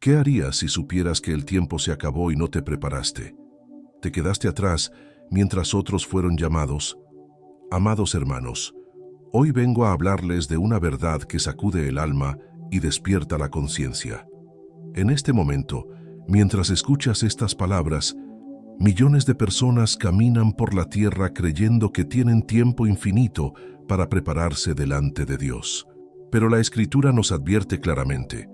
¿Qué harías si supieras que el tiempo se acabó y no te preparaste? Te quedaste atrás mientras otros fueron llamados. Amados hermanos, hoy vengo a hablarles de una verdad que sacude el alma y despierta la conciencia. En este momento, mientras escuchas estas palabras, millones de personas caminan por la tierra creyendo que tienen tiempo infinito para prepararse delante de Dios. Pero la Escritura nos advierte claramente: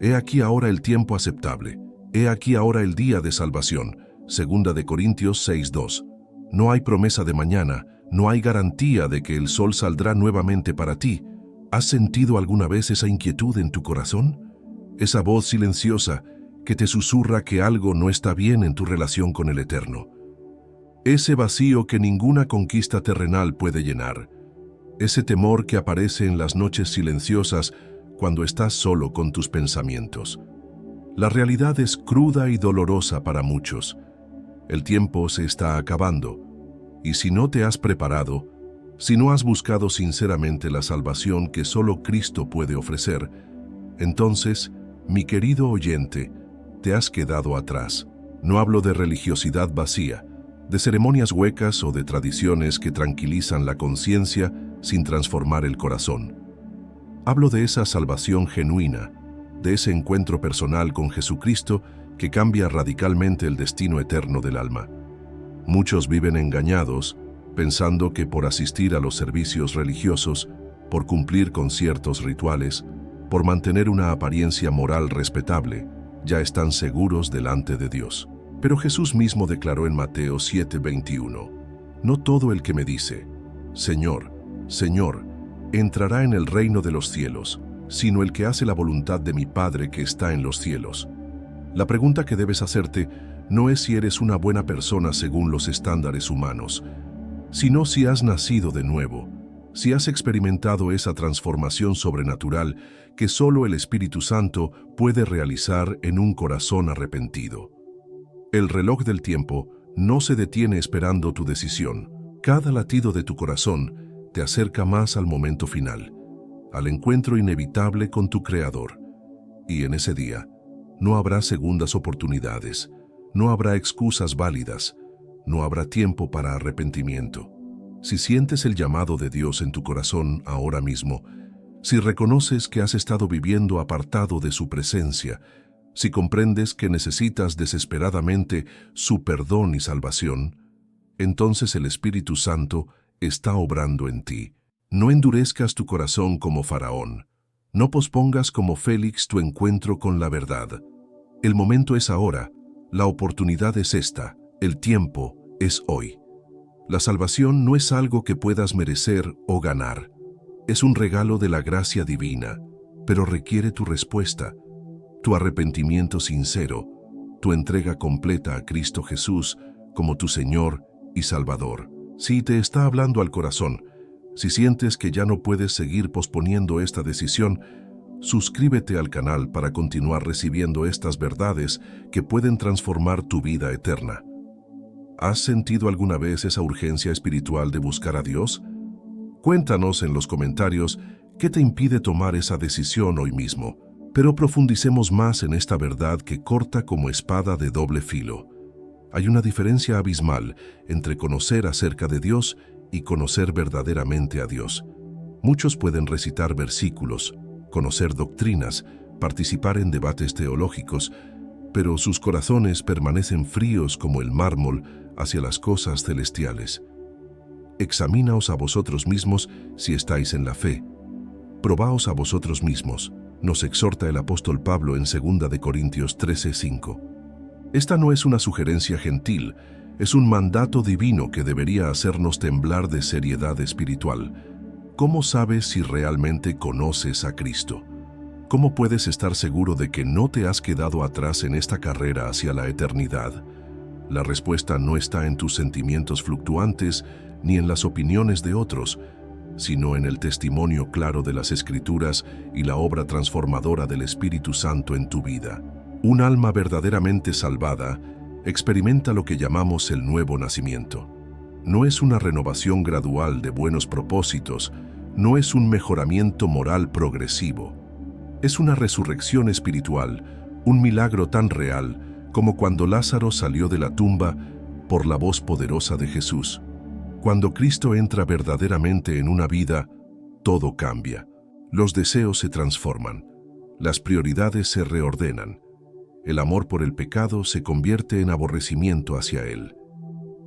he aquí ahora el tiempo aceptable, he aquí ahora el día de salvación. 2 Corintios 6:2. No hay promesa de mañana, no hay garantía de que el sol saldrá nuevamente para ti. ¿Has sentido alguna vez esa inquietud en tu corazón? Esa voz silenciosa que te susurra que algo no está bien en tu relación con el Eterno. Ese vacío que ninguna conquista terrenal puede llenar. Ese temor que aparece en las noches silenciosas cuando estás solo con tus pensamientos. La realidad es cruda y dolorosa para muchos. El tiempo se está acabando, y si no te has preparado, si no has buscado sinceramente la salvación que solo Cristo puede ofrecer, entonces, mi querido oyente, te has quedado atrás. No hablo de religiosidad vacía, de ceremonias huecas o de tradiciones que tranquilizan la conciencia sin transformar el corazón. Hablo de esa salvación genuina, de ese encuentro personal con Jesucristo que cambia radicalmente el destino eterno del alma. Muchos viven engañados, pensando que por asistir a los servicios religiosos, por cumplir con ciertos rituales, por mantener una apariencia moral respetable, ya están seguros delante de Dios. Pero Jesús mismo declaró en Mateo 7:21, no todo el que me dice, Señor, Señor, entrará en el reino de los cielos, sino el que hace la voluntad de mi Padre que está en los cielos. La pregunta que debes hacerte no es si eres una buena persona según los estándares humanos, sino si has nacido de nuevo, si has experimentado esa transformación sobrenatural que solo el Espíritu Santo puede realizar en un corazón arrepentido. El reloj del tiempo no se detiene esperando tu decisión. Cada latido de tu corazón te acerca más al momento final, al encuentro inevitable con tu Creador. Y en ese día, no habrá segundas oportunidades, no habrá excusas válidas, no habrá tiempo para arrepentimiento. Si sientes el llamado de Dios en tu corazón ahora mismo, si reconoces que has estado viviendo apartado de su presencia, si comprendes que necesitas desesperadamente su perdón y salvación, entonces el Espíritu Santo está obrando en ti. No endurezcas tu corazón como Faraón. No pospongas como Félix tu encuentro con la verdad. El momento es ahora, la oportunidad es esta, el tiempo es hoy. La salvación no es algo que puedas merecer o ganar. Es un regalo de la gracia divina, pero requiere tu respuesta, tu arrepentimiento sincero, tu entrega completa a Cristo Jesús como tu Señor y Salvador. Si te está hablando al corazón, si sientes que ya no puedes seguir posponiendo esta decisión, suscríbete al canal para continuar recibiendo estas verdades que pueden transformar tu vida eterna. ¿Has sentido alguna vez esa urgencia espiritual de buscar a Dios? Cuéntanos en los comentarios qué te impide tomar esa decisión hoy mismo, pero profundicemos más en esta verdad que corta como espada de doble filo. Hay una diferencia abismal entre conocer acerca de Dios y conocer verdaderamente a Dios. Muchos pueden recitar versículos, conocer doctrinas, participar en debates teológicos, pero sus corazones permanecen fríos como el mármol hacia las cosas celestiales. Examinaos a vosotros mismos si estáis en la fe. Probaos a vosotros mismos, nos exhorta el apóstol Pablo en 2 Corintios 13:5. Esta no es una sugerencia gentil, es un mandato divino que debería hacernos temblar de seriedad espiritual. ¿Cómo sabes si realmente conoces a Cristo? ¿Cómo puedes estar seguro de que no te has quedado atrás en esta carrera hacia la eternidad? La respuesta no está en tus sentimientos fluctuantes ni en las opiniones de otros, sino en el testimonio claro de las Escrituras y la obra transformadora del Espíritu Santo en tu vida. Un alma verdaderamente salvada experimenta lo que llamamos el nuevo nacimiento. No es una renovación gradual de buenos propósitos, no es un mejoramiento moral progresivo. Es una resurrección espiritual, Un milagro tan real como cuando Lázaro salió de la tumba por la voz poderosa de Jesús. Cuando Cristo entra verdaderamente en una vida, todo cambia. Los deseos se transforman, las prioridades se reordenan, el amor por el pecado se convierte en aborrecimiento hacia él,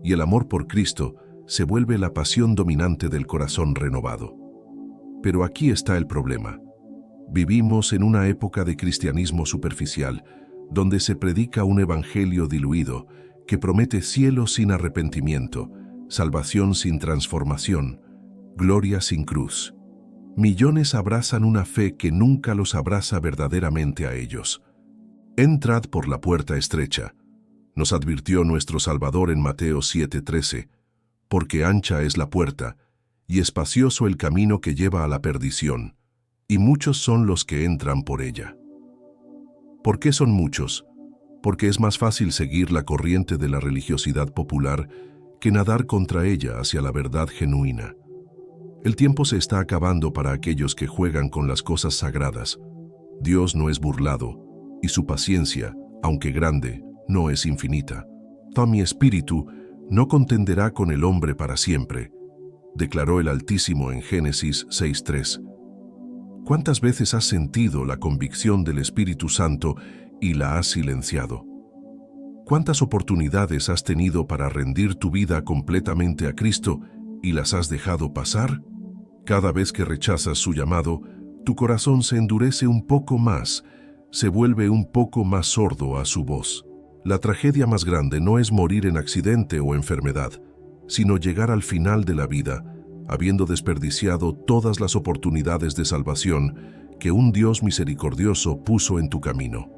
y el amor por Cristo se vuelve la pasión dominante del corazón renovado. Pero aquí está el problema. Vivimos en una época de cristianismo superficial, donde se predica un evangelio diluido que promete cielo sin arrepentimiento, salvación sin transformación, gloria sin cruz. Millones abrazan una fe que nunca los abraza verdaderamente a ellos. Entrad por la puerta estrecha, nos advirtió nuestro Salvador en Mateo 7:13, porque ancha es la puerta, y espacioso el camino que lleva a la perdición, y muchos son los que entran por ella. ¿Por qué son muchos? Porque es más fácil seguir la corriente de la religiosidad popular que nadar contra ella hacia la verdad genuina. El tiempo se está acabando para aquellos que juegan con las cosas sagradas. Dios no es burlado, y su paciencia, aunque grande, no es infinita. Mi espíritu no contenderá con el hombre para siempre, declaró el Altísimo en Génesis 6:3. ¿Cuántas veces has sentido la convicción del Espíritu Santo y la has silenciado? ¿Cuántas oportunidades has tenido para rendir tu vida completamente a Cristo y las has dejado pasar? Cada vez que rechazas su llamado, tu corazón se endurece un poco más, se vuelve un poco más sordo a su voz. La tragedia más grande no es morir en accidente o enfermedad, sino llegar al final de la vida, habiendo desperdiciado todas las oportunidades de salvación que un Dios misericordioso puso en tu camino.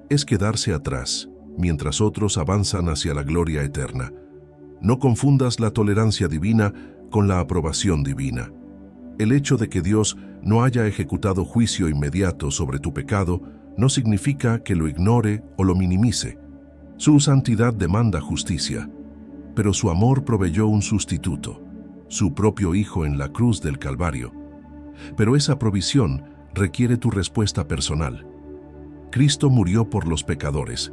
Es quedarse atrás, mientras otros avanzan hacia la gloria eterna. No confundas la tolerancia divina con la aprobación divina. El hecho de que Dios no haya ejecutado juicio inmediato sobre tu pecado no significa que lo ignore o lo minimice. Su santidad demanda justicia, pero su amor proveyó un sustituto, su propio Hijo en la cruz del Calvario. Pero esa provisión requiere tu respuesta personal. Cristo murió por los pecadores,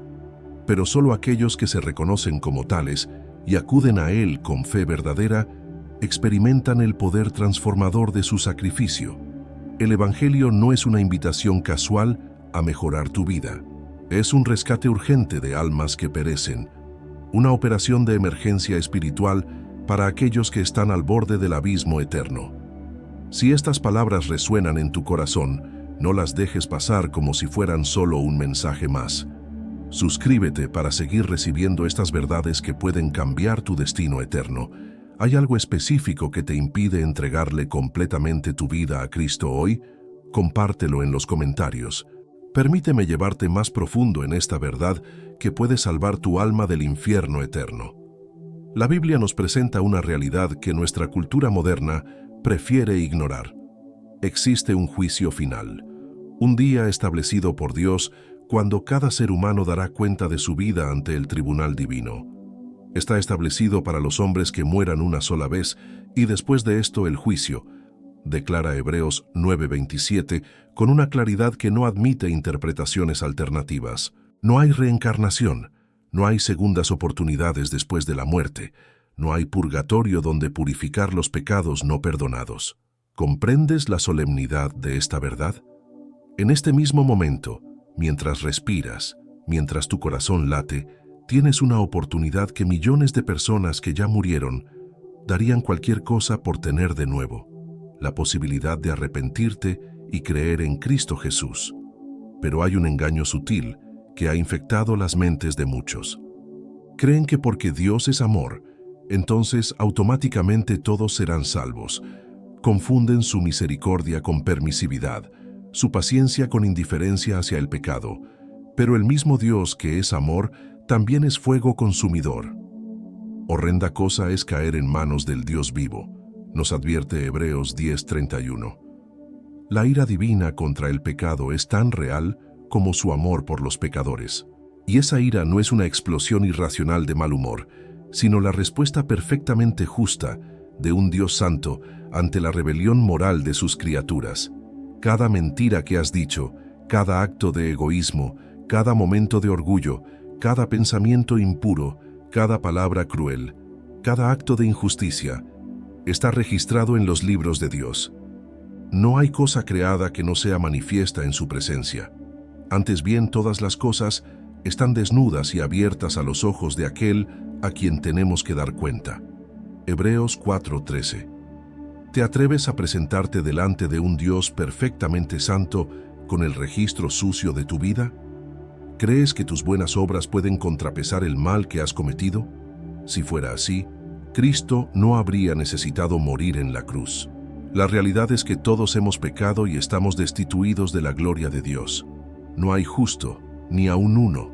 pero solo aquellos que se reconocen como tales y acuden a Él con fe verdadera, experimentan el poder transformador de su sacrificio. El Evangelio no es una invitación casual a mejorar tu vida. Es un rescate urgente de almas que perecen, una operación de emergencia espiritual para aquellos que están al borde del abismo eterno. Si estas palabras resuenan en tu corazón, no las dejes pasar como si fueran solo un mensaje más. Suscríbete para seguir recibiendo estas verdades que pueden cambiar tu destino eterno. ¿Hay algo específico que te impide entregarle completamente tu vida a Cristo hoy? Compártelo en los comentarios. Permíteme llevarte más profundo en esta verdad que puede salvar tu alma del infierno eterno. La Biblia nos presenta una realidad que nuestra cultura moderna prefiere ignorar. Existe un juicio final, un día establecido por Dios cuando cada ser humano dará cuenta de su vida ante el tribunal divino. Está establecido para los hombres que mueran una sola vez y después de esto el juicio, declara Hebreos 9:27 con una claridad que no admite interpretaciones alternativas. No hay reencarnación, no hay segundas oportunidades después de la muerte, no hay purgatorio donde purificar los pecados no perdonados. ¿Comprendes la solemnidad de esta verdad? En este mismo momento, mientras respiras, mientras tu corazón late, tienes una oportunidad que millones de personas que ya murieron darían cualquier cosa por tener de nuevo, la posibilidad de arrepentirte y creer en Cristo Jesús. Pero hay un engaño sutil que ha infectado las mentes de muchos. Creen que porque Dios es amor, entonces automáticamente todos serán salvos. Confunden su misericordia con permisividad, su paciencia con indiferencia hacia el pecado. Pero el mismo Dios que es amor también es fuego consumidor. Horrenda cosa es caer en manos del Dios vivo, nos advierte Hebreos 10:31. La ira divina contra el pecado es tan real como su amor por los pecadores. Y esa ira no es una explosión irracional de mal humor, sino la respuesta perfectamente justa de un Dios santo ante la rebelión moral de sus criaturas. Cada mentira que has dicho, Cada acto de egoísmo, cada momento de orgullo, cada pensamiento impuro, cada palabra cruel, cada acto de injusticia, está registrado en los libros de Dios. No hay cosa creada que no sea manifiesta en su presencia. Antes bien, todas las cosas están desnudas y abiertas a los ojos de aquel a quien tenemos que dar cuenta. Hebreos 4:13. ¿Te atreves a presentarte delante de un Dios perfectamente santo con el registro sucio de tu vida? ¿Crees que tus buenas obras pueden contrapesar el mal que has cometido? Si fuera así, Cristo no habría necesitado morir en la cruz. La realidad es que todos hemos pecado y estamos destituidos de la gloria de Dios. No hay justo, ni aun uno.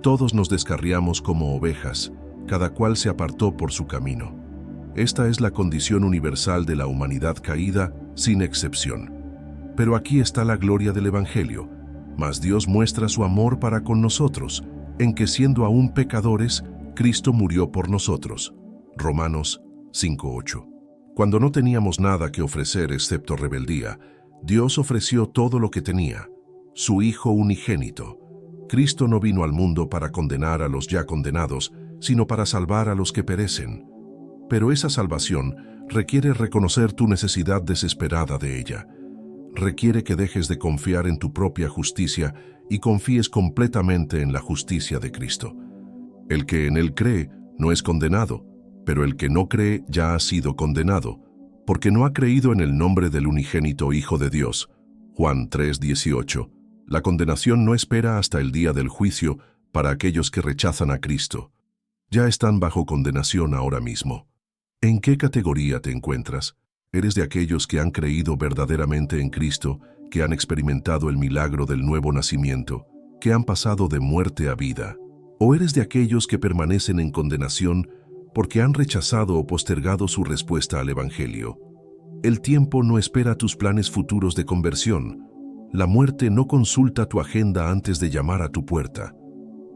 Todos nos descarriamos como ovejas, cada cual se apartó por su camino. Esta es la condición universal de la humanidad caída, sin excepción. Pero aquí está la gloria del Evangelio, mas Dios muestra su amor para con nosotros, en que siendo aún pecadores, Cristo murió por nosotros. Romanos 5:8. Cuando no teníamos nada que ofrecer excepto rebeldía, Dios ofreció todo lo que tenía, su Hijo unigénito. Cristo no vino al mundo para condenar a los ya condenados, sino para salvar a los que perecen. Pero esa salvación requiere reconocer tu necesidad desesperada de ella. Requiere que dejes de confiar en tu propia justicia y confíes completamente en la justicia de Cristo. El que en Él cree no es condenado, pero el que no cree ya ha sido condenado, porque no ha creído en el nombre del unigénito Hijo de Dios. Juan 3:18. La condenación no espera hasta el día del juicio para aquellos que rechazan a Cristo. Ya están bajo condenación ahora mismo. ¿En qué categoría te encuentras? ¿Eres de aquellos que han creído verdaderamente en Cristo, que han experimentado el milagro del nuevo nacimiento, que han pasado de muerte a vida? ¿O eres de aquellos que permanecen en condenación porque han rechazado o postergado su respuesta al Evangelio? El tiempo no espera tus planes futuros de conversión. La muerte no consulta tu agenda antes de llamar a tu puerta.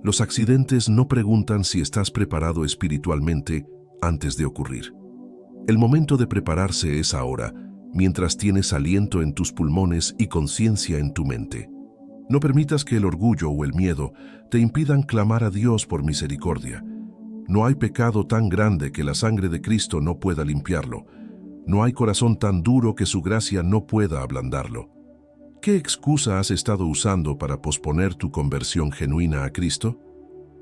Los accidentes no preguntan si estás preparado espiritualmente antes de ocurrir. El momento de prepararse es ahora, mientras tienes aliento en tus pulmones y conciencia en tu mente. No permitas que el orgullo o el miedo te impidan clamar a Dios por misericordia. No hay pecado tan grande que la sangre de Cristo no pueda limpiarlo. No hay corazón tan duro que su gracia no pueda ablandarlo. ¿Qué excusa has estado usando para posponer tu conversión genuina a Cristo?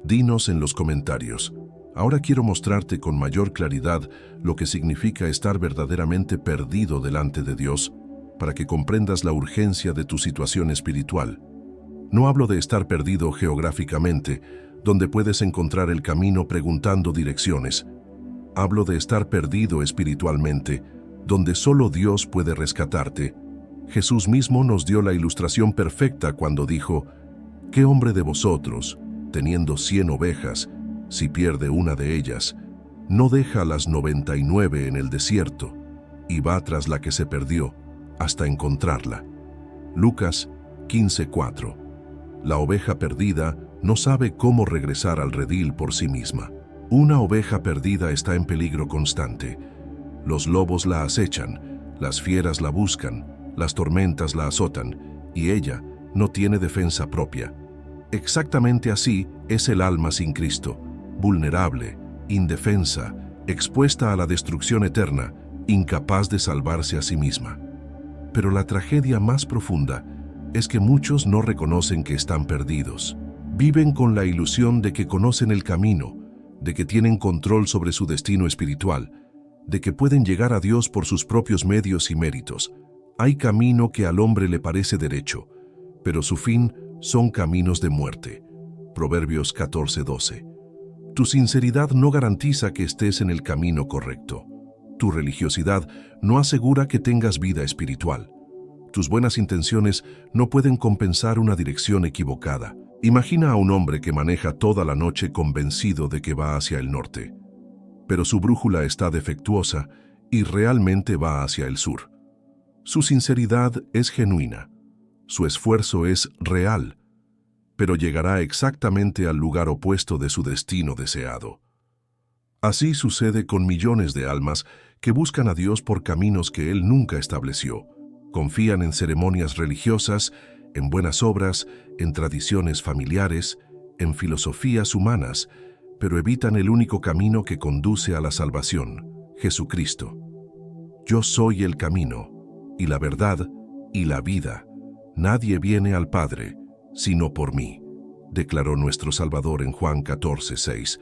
Dinos en los comentarios. Ahora quiero mostrarte con mayor claridad lo que significa estar verdaderamente perdido delante de Dios, para que comprendas la urgencia de tu situación espiritual. No hablo de estar perdido geográficamente, donde puedes encontrar el camino preguntando direcciones. Hablo de estar perdido espiritualmente, donde solo Dios puede rescatarte. Jesús mismo nos dio la ilustración perfecta cuando dijo: ¿Qué hombre de vosotros, teniendo 100 ovejas, si pierde una de ellas, no deja las 99 en el desierto y va tras la que se perdió hasta encontrarla? Lucas 15:4. La oveja perdida no sabe cómo regresar al redil por sí misma. Una oveja perdida está en peligro constante. Los lobos la acechan, las fieras la buscan, las tormentas la azotan, y ella no tiene defensa propia. Exactamente así es el alma sin Cristo, vulnerable, indefensa, expuesta a la destrucción eterna, incapaz de salvarse a sí misma. Pero la tragedia más profunda es que muchos no reconocen que están perdidos. Viven con la ilusión de que conocen el camino, de que tienen control sobre su destino espiritual, de que pueden llegar a Dios por sus propios medios y méritos. Hay camino que al hombre le parece derecho, pero su fin son caminos de muerte. Proverbios 14:12. Tu sinceridad no garantiza que estés en el camino correcto. Tu religiosidad no asegura que tengas vida espiritual. Tus buenas intenciones no pueden compensar una dirección equivocada. Imagina a un hombre que maneja toda la noche convencido de que va hacia el norte, pero su brújula está defectuosa y realmente va hacia el sur. Su sinceridad es genuina, su esfuerzo es real, pero llegará exactamente al lugar opuesto de su destino deseado. Así sucede con millones de almas que buscan a Dios por caminos que Él nunca estableció. Confían en ceremonias religiosas en buenas obras, en tradiciones familiares, en filosofías humanas, pero evitan el único camino que conduce a la salvación, Jesucristo. Yo soy el camino, y la verdad, y la vida. Nadie viene al Padre, sino por mí, declaró nuestro Salvador en Juan 14:6.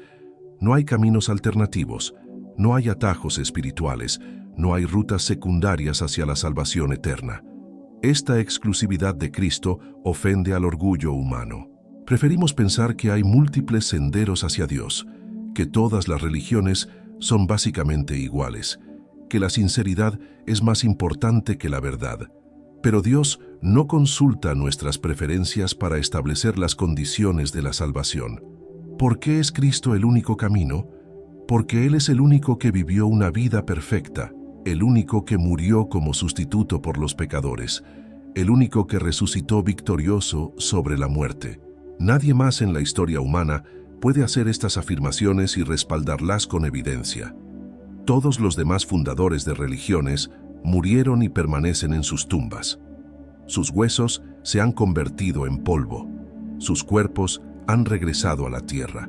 No hay caminos alternativos, no hay atajos espirituales, no hay rutas secundarias hacia la salvación eterna. Esta exclusividad de Cristo ofende al orgullo humano. Preferimos pensar que hay múltiples senderos hacia Dios, que todas las religiones son básicamente iguales, que la sinceridad es más importante que la verdad. Pero Dios no consulta nuestras preferencias para establecer las condiciones de la salvación. ¿Por qué es Cristo el único camino? Porque Él es el único que vivió una vida perfecta, el único que murió como sustituto por los pecadores, el único que resucitó victorioso sobre la muerte. Nadie más en la historia humana puede hacer estas afirmaciones y respaldarlas con evidencia. Todos los demás fundadores de religiones murieron y permanecen en sus tumbas. Sus huesos se han convertido en polvo. Sus cuerpos han regresado a la tierra.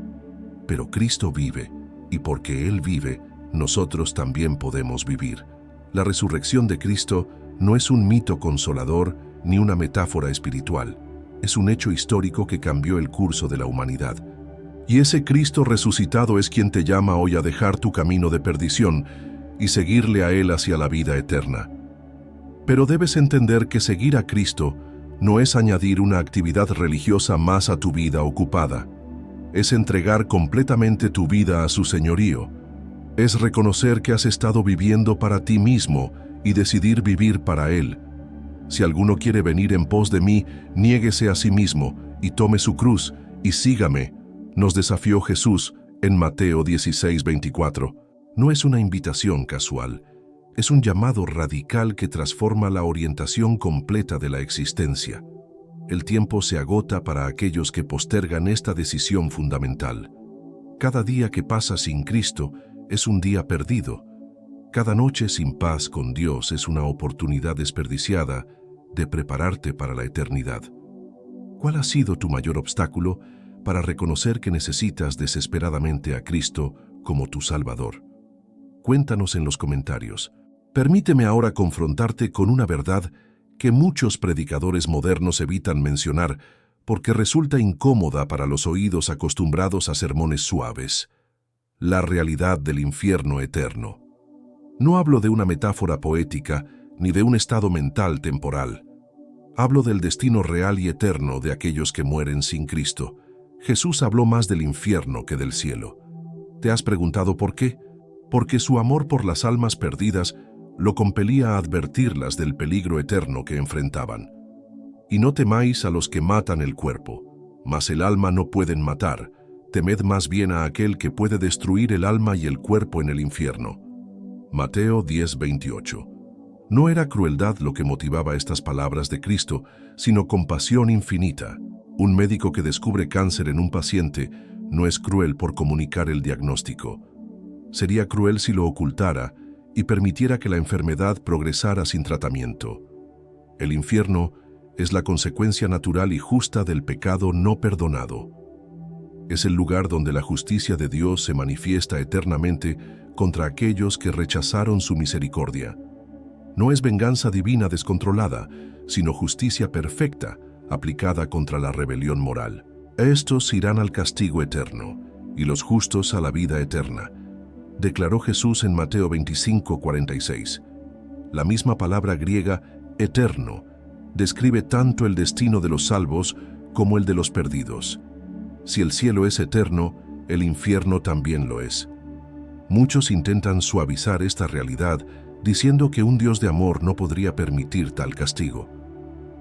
Pero Cristo vive, y porque Él vive, nosotros también podemos vivir. La resurrección de Cristo no es un mito consolador ni una metáfora espiritual. Es un hecho histórico que cambió el curso de la humanidad. Y ese Cristo resucitado es quien te llama hoy a dejar tu camino de perdición y seguirle a Él hacia la vida eterna. Pero debes entender que seguir a Cristo no es añadir una actividad religiosa más a tu vida ocupada. Es entregar completamente tu vida a su señorío. Es reconocer que has estado viviendo para ti mismo y decidir vivir para Él. Si alguno quiere venir en pos de mí, niéguese a sí mismo y tome su cruz y sígame, nos desafió Jesús en Mateo 16:24. No es una invitación casual, es un llamado radical que transforma la orientación completa de la existencia. El tiempo se agota para aquellos que postergan esta decisión fundamental. Cada día que pasa sin Cristo es un día perdido. Cada noche sin paz con Dios es una oportunidad desperdiciada de prepararte para la eternidad. ¿Cuál ha sido tu mayor obstáculo para reconocer que necesitas desesperadamente a Cristo como tu Salvador? Cuéntanos en los comentarios. Permíteme ahora confrontarte con una verdad que muchos predicadores modernos evitan mencionar porque resulta incómoda para los oídos acostumbrados a sermones suaves. La realidad del infierno eterno. No hablo de una metáfora poética ni de un estado mental temporal. Hablo del destino real y eterno de aquellos que mueren sin Cristo. Jesús habló más del infierno que del cielo. ¿Te has preguntado por qué? Porque su amor por las almas perdidas lo compelía a advertirlas del peligro eterno que enfrentaban. Y no temáis a los que matan el cuerpo, mas el alma no pueden matar. Temed más bien a aquel que puede destruir el alma y el cuerpo en el infierno. Mateo 10:28. No era crueldad lo que motivaba estas palabras de Cristo, sino compasión infinita. Un médico que descubre cáncer en un paciente no es cruel por comunicar el diagnóstico. Sería cruel si lo ocultara y permitiera que la enfermedad progresara sin tratamiento. El infierno es la consecuencia natural y justa del pecado no perdonado. Es el lugar donde la justicia de Dios se manifiesta eternamente contra aquellos que rechazaron su misericordia. No es venganza divina descontrolada, sino justicia perfecta aplicada contra la rebelión moral. Estos irán al castigo eterno, y los justos a la vida eterna, declaró Jesús en Mateo 25:46. La misma palabra griega, eterno, describe tanto el destino de los salvos como el de los perdidos. Si el cielo es eterno, el infierno también lo es. Muchos intentan suavizar esta realidad diciendo que un Dios de amor no podría permitir tal castigo.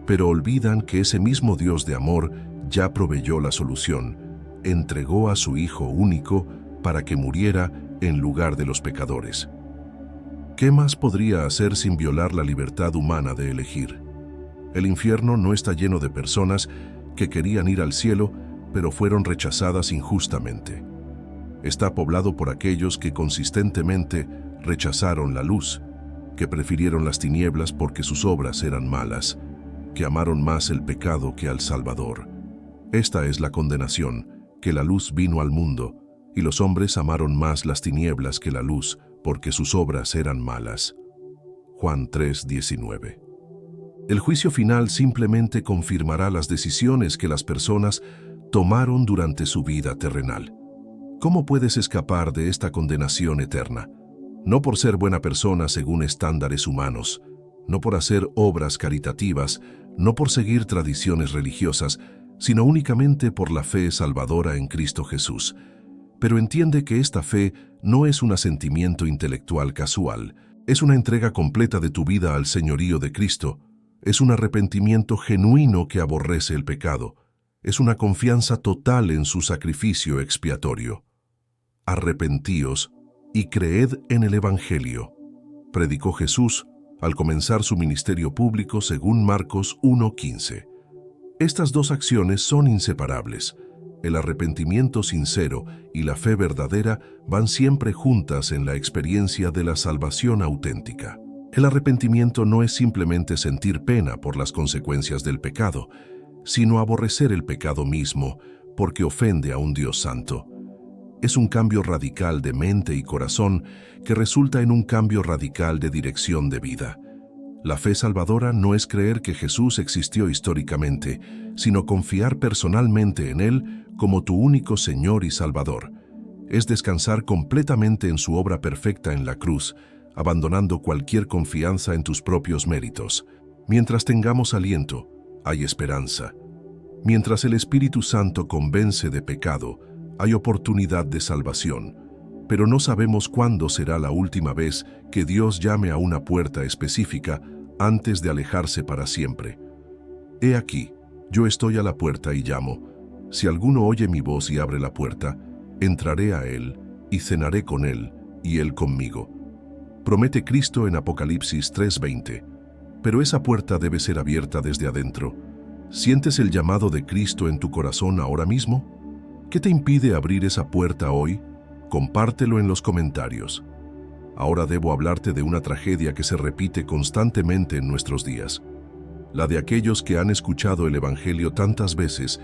Pero olvidan que ese mismo Dios de amor ya proveyó la solución, entregó a su Hijo único para que muriera en lugar de los pecadores. ¿Qué más podría hacer sin violar la libertad humana de elegir? El infierno no está lleno de personas que querían ir al cielo, pero fueron rechazadas injustamente. Está poblado por aquellos que consistentemente rechazaron la luz, que prefirieron las tinieblas porque sus obras eran malas, que amaron más el pecado que al Salvador. Esta es la condenación, que la luz vino al mundo, y los hombres amaron más las tinieblas que la luz, porque sus obras eran malas. Juan 3:19. El juicio final simplemente confirmará las decisiones que las personas tomaron durante su vida terrenal. ¿Cómo puedes escapar de esta condenación eterna? No por ser buena persona según estándares humanos, no por hacer obras caritativas, no por seguir tradiciones religiosas, sino únicamente por la fe salvadora en Cristo Jesús. Pero entiende que esta fe no es un asentimiento intelectual casual, es una entrega completa de tu vida al señorío de Cristo, es un arrepentimiento genuino que aborrece el pecado, es una confianza total en su sacrificio expiatorio. Arrepentíos y creed en el Evangelio, predicó Jesús al comenzar su ministerio público según Marcos 1:15. Estas dos acciones son inseparables. El arrepentimiento sincero y la fe verdadera van siempre juntas en la experiencia de la salvación auténtica. El arrepentimiento no es simplemente sentir pena por las consecuencias del pecado, sino aborrecer el pecado mismo porque ofende a un Dios santo. Es un cambio radical de mente y corazón que resulta en un cambio radical de dirección de vida. La fe salvadora no es creer que Jesús existió históricamente, sino confiar personalmente en Él como tu único Señor y Salvador. Es descansar completamente en su obra perfecta en la cruz, abandonando cualquier confianza en tus propios méritos. Mientras tengamos aliento, hay esperanza. Mientras el Espíritu Santo convence de pecado, hay oportunidad de salvación, pero no sabemos cuándo será la última vez que Dios llame a una puerta específica antes de alejarse para siempre. He aquí, yo estoy a la puerta y llamo. Si alguno oye mi voz y abre la puerta, entraré a él y cenaré con él y él conmigo. Promete Cristo en Apocalipsis 3:20. Pero esa puerta debe ser abierta desde adentro. ¿Sientes el llamado de Cristo en tu corazón ahora mismo? ¿Qué te impide abrir esa puerta hoy? Compártelo en los comentarios. Ahora debo hablarte de una tragedia que se repite constantemente en nuestros días. La de aquellos que han escuchado el Evangelio tantas veces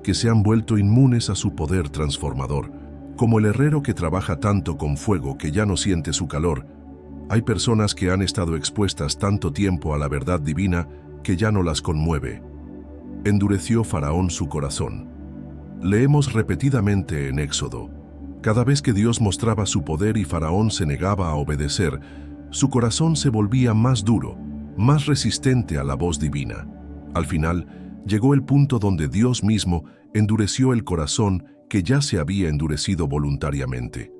que se han vuelto inmunes a su poder transformador. Como el herrero que trabaja tanto con fuego que ya no siente su calor, hay personas que han estado expuestas tanto tiempo a la verdad divina que ya no las conmueve. Endureció Faraón su corazón. Leemos repetidamente en Éxodo. Cada vez que Dios mostraba su poder y Faraón se negaba a obedecer, su corazón se volvía más duro, más resistente a la voz divina. Al final, llegó el punto donde Dios mismo endureció el corazón que ya se había endurecido voluntariamente.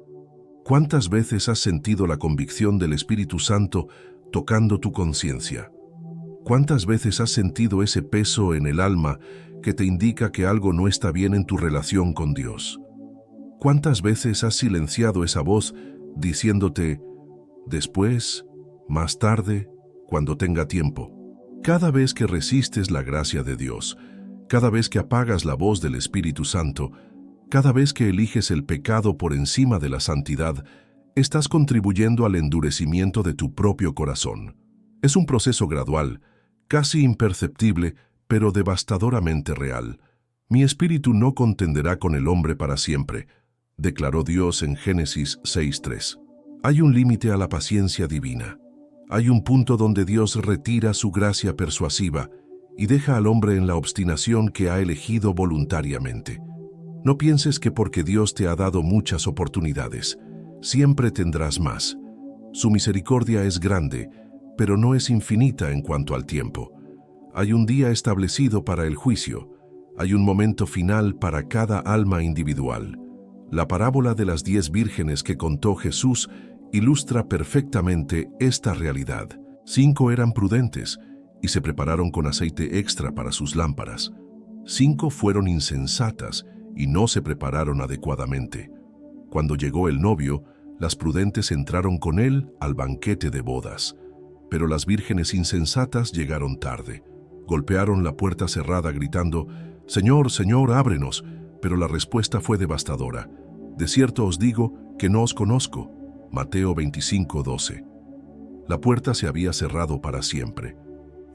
¿Cuántas veces has sentido la convicción del Espíritu Santo tocando tu conciencia? ¿Cuántas veces has sentido ese peso en el alma que te indica que algo no está bien en tu relación con Dios? ¿Cuántas veces has silenciado esa voz diciéndote, después, más tarde, cuando tenga tiempo? Cada vez que resistes la gracia de Dios, cada vez que apagas la voz del Espíritu Santo, cada vez que eliges el pecado por encima de la santidad, estás contribuyendo al endurecimiento de tu propio corazón. Es un proceso gradual, casi imperceptible, pero devastadoramente real. Mi espíritu no contenderá con el hombre para siempre, declaró Dios en Génesis 6:3. Hay un límite a la paciencia divina. Hay un punto donde Dios retira su gracia persuasiva y deja al hombre en la obstinación que ha elegido voluntariamente. No pienses que porque Dios te ha dado muchas oportunidades, siempre tendrás más. Su misericordia es grande, pero no es infinita en cuanto al tiempo. Hay un día establecido para el juicio. Hay un momento final para cada alma individual. La parábola de las 10 vírgenes que contó Jesús ilustra perfectamente esta realidad. 5 eran prudentes y se prepararon con aceite extra para sus lámparas. 5 fueron insensatas y no se prepararon adecuadamente. Cuando llegó el novio, las prudentes entraron con él al banquete de bodas. Pero las vírgenes insensatas llegaron tarde. Golpearon la puerta cerrada gritando, «Señor, Señor, ábrenos», pero la respuesta fue devastadora. «De cierto os digo que no os conozco». Mateo 25:12. La puerta se había cerrado para siempre.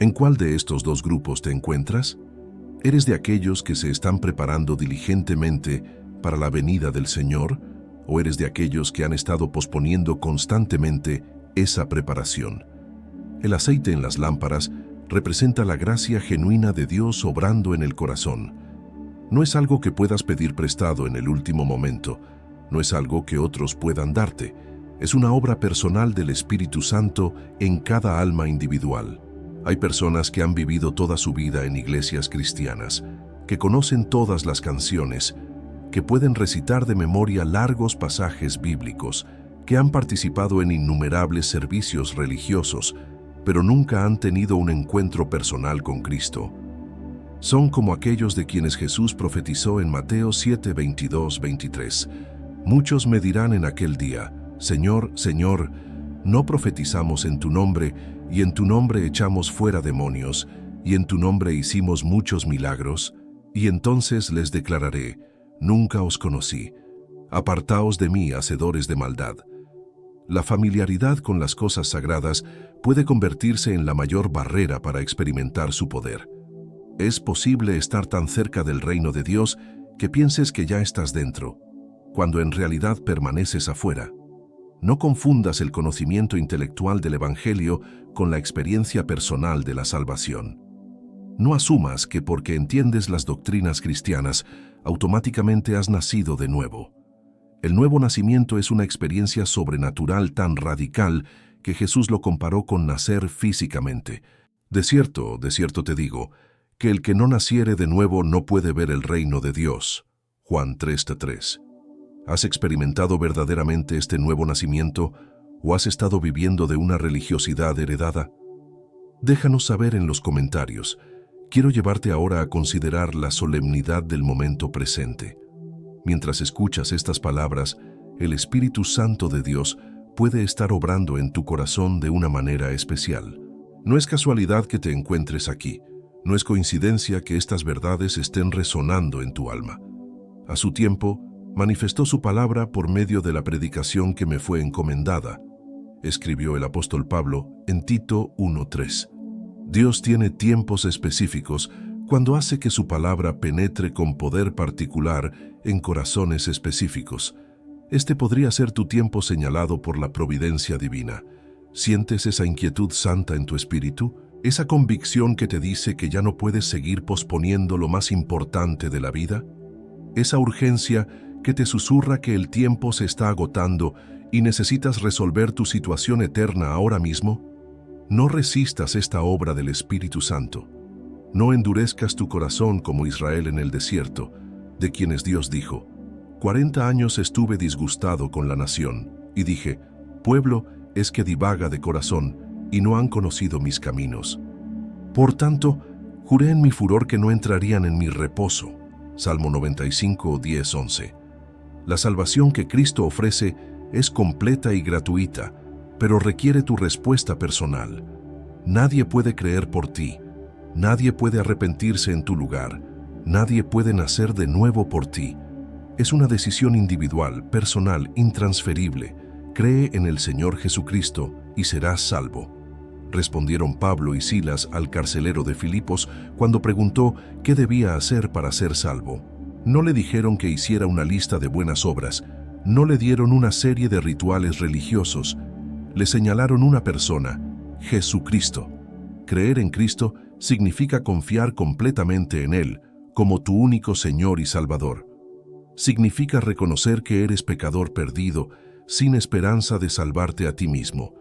¿En cuál de estos dos grupos te encuentras? ¿Eres de aquellos que se están preparando diligentemente para la venida del Señor? ¿O eres de aquellos que han estado posponiendo constantemente esa preparación? El aceite en las lámparas representa la gracia genuina de Dios obrando en el corazón. No es algo que puedas pedir prestado en el último momento, no es algo que otros puedan darte, es una obra personal del Espíritu Santo en cada alma individual. Hay personas que han vivido toda su vida en iglesias cristianas, que conocen todas las canciones, que pueden recitar de memoria largos pasajes bíblicos, que han participado en innumerables servicios religiosos, pero nunca han tenido un encuentro personal con Cristo. Son como aquellos de quienes Jesús profetizó en Mateo 7, 22, 23. Muchos me dirán en aquel día, Señor, Señor, ¿no profetizamos en tu nombre, y en tu nombre echamos fuera demonios, y en tu nombre hicimos muchos milagros? Y entonces les declararé, nunca os conocí. Apartaos de mí, hacedores de maldad. La familiaridad con las cosas sagradas puede convertirse en la mayor barrera para experimentar su poder. Es posible estar tan cerca del reino de Dios que pienses que ya estás dentro, cuando en realidad permaneces afuera. No confundas el conocimiento intelectual del Evangelio con la experiencia personal de la salvación. No asumas que porque entiendes las doctrinas cristianas, automáticamente has nacido de nuevo. El nuevo nacimiento es una experiencia sobrenatural tan radical que Jesús lo comparó con nacer físicamente. De cierto te digo, que el que no naciere de nuevo no puede ver el reino de Dios. Juan 3:3. ¿Has experimentado verdaderamente este nuevo nacimiento o has estado viviendo de una religiosidad heredada? Déjanos saber en los comentarios. Quiero llevarte ahora a considerar la solemnidad del momento presente. Mientras escuchas estas palabras, el Espíritu Santo de Dios puede estar obrando en tu corazón de una manera especial. No es casualidad que te encuentres aquí. No es coincidencia que estas verdades estén resonando en tu alma. A su tiempo, manifestó su palabra por medio de la predicación que me fue encomendada, escribió el apóstol Pablo en Tito 1:3. Dios tiene tiempos específicos cuando hace que su palabra penetre con poder particular en corazones específicos. Este podría ser tu tiempo señalado por la providencia divina. ¿Sientes esa inquietud santa en tu espíritu? ¿Esa convicción que te dice que ya no puedes seguir posponiendo lo más importante de la vida? ¿Esa urgencia que te susurra que el tiempo se está agotando y necesitas resolver tu situación eterna ahora mismo? No resistas esta obra del Espíritu Santo. No endurezcas tu corazón como Israel en el desierto, de quienes Dios dijo, 40 años estuve disgustado con la nación, y dije, pueblo es que divaga de corazón, y no han conocido mis caminos. Por tanto, juré en mi furor que no entrarían en mi reposo. Salmo 95, 10, 11. La salvación que Cristo ofrece es completa y gratuita, pero requiere tu respuesta personal. Nadie puede creer por ti, nadie puede arrepentirse en tu lugar, nadie puede nacer de nuevo por ti. Es una decisión individual, personal, intransferible. Cree en el Señor Jesucristo y serás salvo. Respondieron Pablo y Silas al carcelero de Filipos cuando preguntó qué debía hacer para ser salvo. No le dijeron que hiciera una lista de buenas obras, no le dieron una serie de rituales religiosos, le señalaron una persona, Jesucristo. Creer en Cristo significa confiar completamente en Él, como tu único Señor y Salvador. Significa reconocer que eres pecador perdido, sin esperanza de salvarte a ti mismo,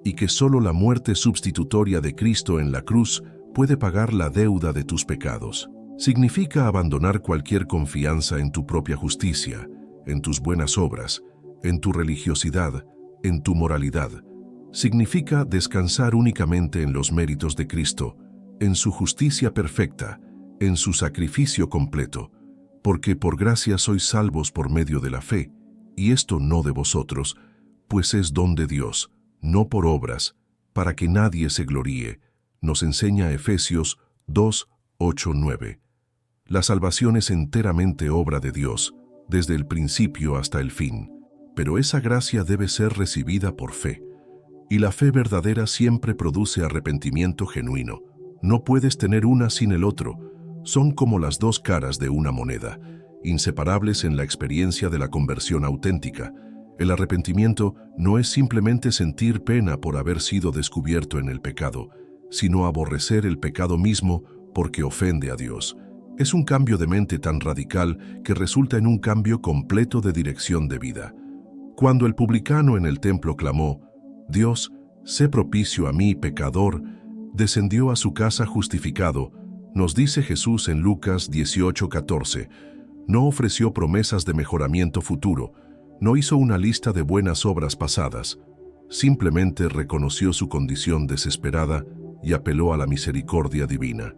y que solo la muerte sustitutoria de Cristo en la cruz puede pagar la deuda de tus pecados. Significa abandonar cualquier confianza en tu propia justicia, en tus buenas obras, en tu religiosidad, en tu moralidad. Significa descansar únicamente en los méritos de Cristo, en su justicia perfecta, en su sacrificio completo, porque por gracia sois salvos por medio de la fe, y esto no de vosotros, pues es don de Dios, no por obras, para que nadie se gloríe, nos enseña Efesios 2, 8, 9. La salvación es enteramente obra de Dios, desde el principio hasta el fin, pero esa gracia debe ser recibida por fe, y la fe verdadera siempre produce arrepentimiento genuino, No puedes tener una sin el otro. Son como las dos caras de una moneda, inseparables en la experiencia de la conversión auténtica. El arrepentimiento no es simplemente sentir pena por haber sido descubierto en el pecado, sino aborrecer el pecado mismo porque ofende a Dios. Es un cambio de mente tan radical que resulta en un cambio completo de dirección de vida. Cuando el publicano en el templo clamó, «Dios, sé propicio a mí, pecador», descendió a su casa justificado, nos dice Jesús en Lucas 18:14. No ofreció promesas de mejoramiento futuro, no hizo una lista de buenas obras pasadas, simplemente reconoció su condición desesperada y apeló a la misericordia divina.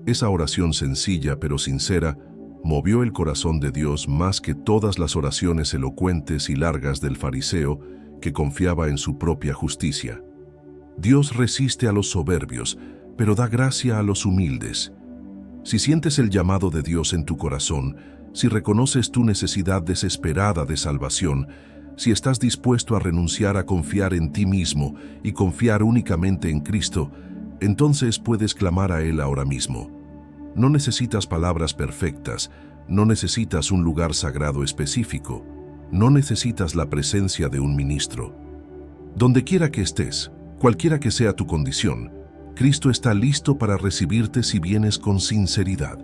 Esa oración sencilla pero sincera movió el corazón de Dios más que todas las oraciones elocuentes y largas del fariseo que confiaba en su propia justicia. Dios resiste a los soberbios, pero da gracia a los humildes. Si sientes el llamado de Dios en tu corazón, si reconoces tu necesidad desesperada de salvación, si estás dispuesto a renunciar a confiar en ti mismo y confiar únicamente en Cristo, entonces puedes clamar a Él ahora mismo. No necesitas palabras perfectas, no necesitas un lugar sagrado específico, no necesitas la presencia de un ministro. Donde quiera que estés, cualquiera que sea tu condición, Cristo está listo para recibirte si vienes con sinceridad.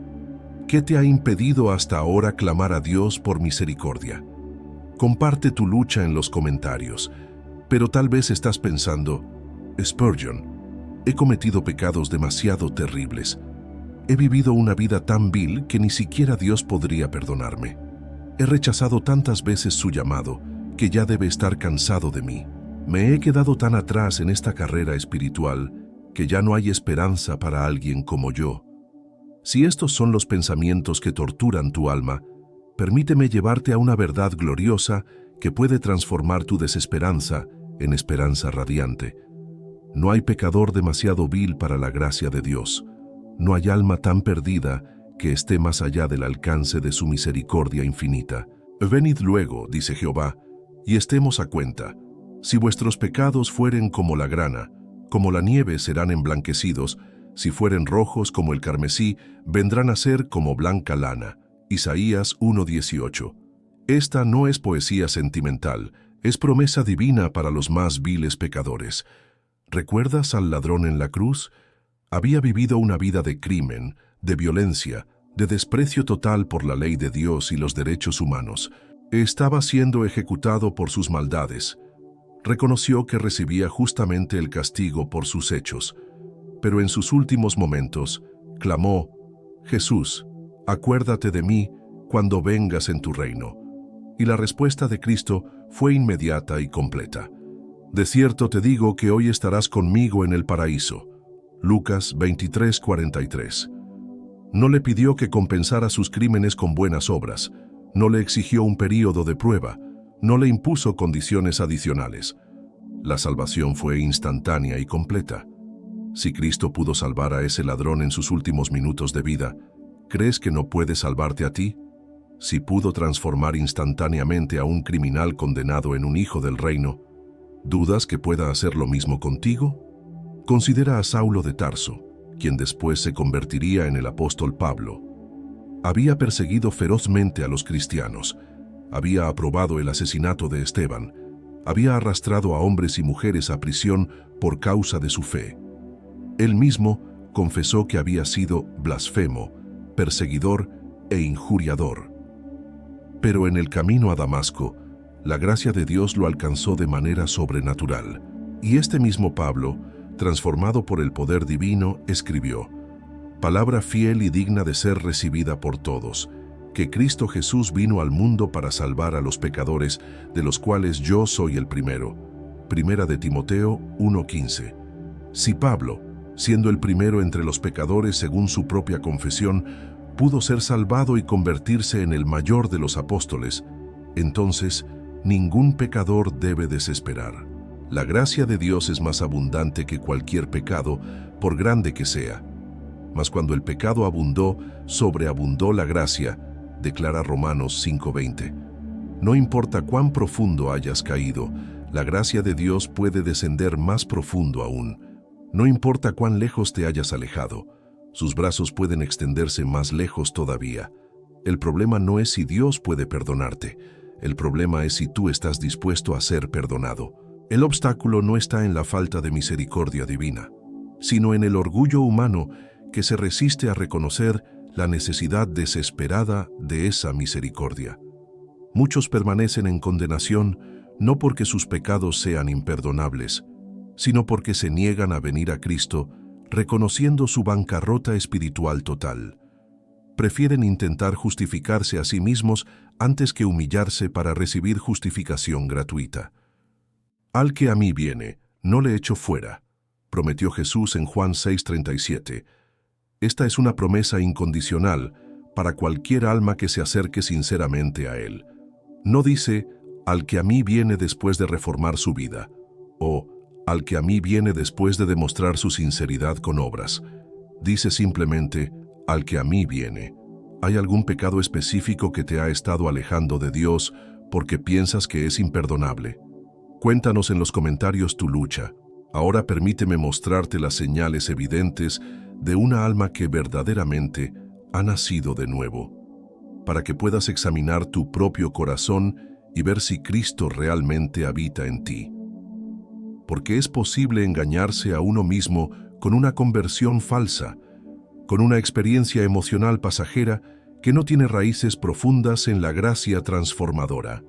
¿Qué te ha impedido hasta ahora clamar a Dios por misericordia? Comparte tu lucha en los comentarios, pero tal vez estás pensando, Spurgeon, he cometido pecados demasiado terribles. He vivido una vida tan vil que ni siquiera Dios podría perdonarme. He rechazado tantas veces su llamado que ya debe estar cansado de mí. Me he quedado tan atrás en esta carrera espiritual que ya no hay esperanza para alguien como yo. Si estos son los pensamientos que torturan tu alma, permíteme llevarte a una verdad gloriosa que puede transformar tu desesperanza en esperanza radiante. No hay pecador demasiado vil para la gracia de Dios. No hay alma tan perdida que esté más allá del alcance de su misericordia infinita. Venid luego, dice Jehová, y estemos a cuenta. Si vuestros pecados fueren como la grana, como la nieve serán emblanquecidos, si fueren rojos como el carmesí, vendrán a ser como blanca lana. Isaías 1:18. Esta no es poesía sentimental, es promesa divina para los más viles pecadores. ¿Recuerdas al ladrón en la cruz? Había vivido una vida de crimen, de violencia, de desprecio total por la ley de Dios y los derechos humanos. Estaba siendo ejecutado por sus maldades. Reconoció que recibía justamente el castigo por sus hechos, pero en sus últimos momentos clamó, Jesús, acuérdate de mí cuando vengas en tu reino. Y la respuesta de Cristo fue inmediata y completa. De cierto te digo que hoy estarás conmigo en el paraíso. Lucas 23:43. No le pidió que compensara sus crímenes con buenas obras, no le exigió un período de prueba, no le impuso condiciones adicionales. La salvación fue instantánea y completa. Si Cristo pudo salvar a ese ladrón en sus últimos minutos de vida, ¿crees que no puede salvarte a ti? Si pudo transformar instantáneamente a un criminal condenado en un hijo del reino, ¿dudas que pueda hacer lo mismo contigo? Considera a Saulo de Tarso, quien después se convertiría en el apóstol Pablo. Había perseguido ferozmente a los cristianos, había aprobado el asesinato de Esteban, había arrastrado a hombres y mujeres a prisión por causa de su fe. Él mismo confesó que había sido blasfemo, perseguidor e injuriador. Pero en el camino a Damasco, la gracia de Dios lo alcanzó de manera sobrenatural. Y este mismo Pablo, transformado por el poder divino, escribió, palabra fiel y digna de ser recibida por todos, que Cristo Jesús vino al mundo para salvar a los pecadores, de los cuales yo soy el primero. Primera de Timoteo 1:15. Si Pablo, siendo el primero entre los pecadores según su propia confesión, pudo ser salvado y convertirse en el mayor de los apóstoles, entonces ningún pecador debe desesperar. La gracia de Dios es más abundante que cualquier pecado, por grande que sea. Mas cuando el pecado abundó, sobreabundó la gracia, declara Romanos 5:20. No importa cuán profundo hayas caído, la gracia de Dios puede descender más profundo aún. No importa cuán lejos te hayas alejado, sus brazos pueden extenderse más lejos todavía. El problema no es si Dios puede perdonarte, el problema es si tú estás dispuesto a ser perdonado. El obstáculo no está en la falta de misericordia divina, sino en el orgullo humano que se resiste a reconocer la necesidad desesperada de esa misericordia. Muchos permanecen en condenación no porque sus pecados sean imperdonables, sino porque se niegan a venir a Cristo reconociendo su bancarrota espiritual total. Prefieren intentar justificarse a sí mismos antes que humillarse para recibir justificación gratuita. Al que a mí viene, no le echo fuera, prometió Jesús en Juan 6:37. Esta es una promesa incondicional para cualquier alma que se acerque sinceramente a Él. No dice, al que a mí viene después de reformar su vida, o al que a mí viene después de demostrar su sinceridad con obras. Dice simplemente, al que a mí viene. ¿Hay algún pecado específico que te ha estado alejando de Dios porque piensas que es imperdonable? Cuéntanos en los comentarios tu lucha. Ahora permíteme mostrarte las señales evidentes de una alma que verdaderamente ha nacido de nuevo, para que puedas examinar tu propio corazón y ver si Cristo realmente habita en ti. Porque es posible engañarse a uno mismo con una conversión falsa, con una experiencia emocional pasajera que no tiene raíces profundas en la gracia transformadora.